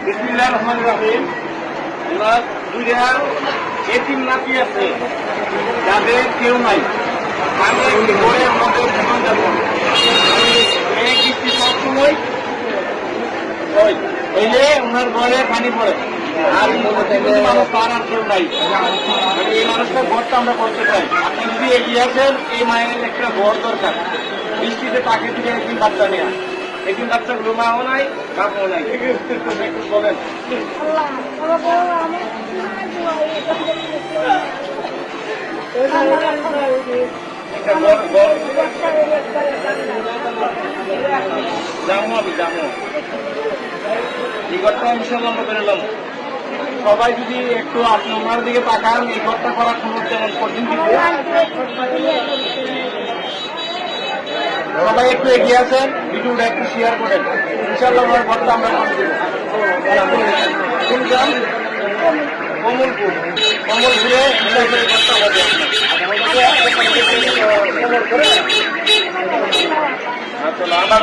বিসমিল্লাহির রহমানির রহিম। এবার দুইটা এতিম নাতি আছে যাদের কেউ নাই, আমি একটি ঘরের মধ্যে জীবন যাপন এই কিছু সবসময় এই যে ওনার ঘরে পানি পড়ে আর মানুষ তার আর কেউ নাই। এই মানুষটার ঘরটা আমরা করতে চাই। আপনি যদি এগিয়ে আসেন, এই মায়ের একটা ঘর দরকার। বৃষ্টিতে তাকে দিকে একদিন বাচ্চা নেওয়া, একদিন বাচ্চাগুলো মাও নাই বাপও নাই, একটু বলেন। এই ঘরটা ইনশাল্লাহ আমরা বেরোলাম। সবাই যদি একটু আপনি ওনার দিকে তাকান, এই ঘরটা করার কোনো তেমন কঠিন কিছু। সবাই একটু এগিয়ে আসেন, ভিডিওটা একটু শেয়ার করেন। ইনশাল্লাহ ওনার ঘরটা আমরা করে দেবো। কোন গ্রাম? কমলপুর। কমলপুরে ঘরটা হবে। আচ্ছা, আমার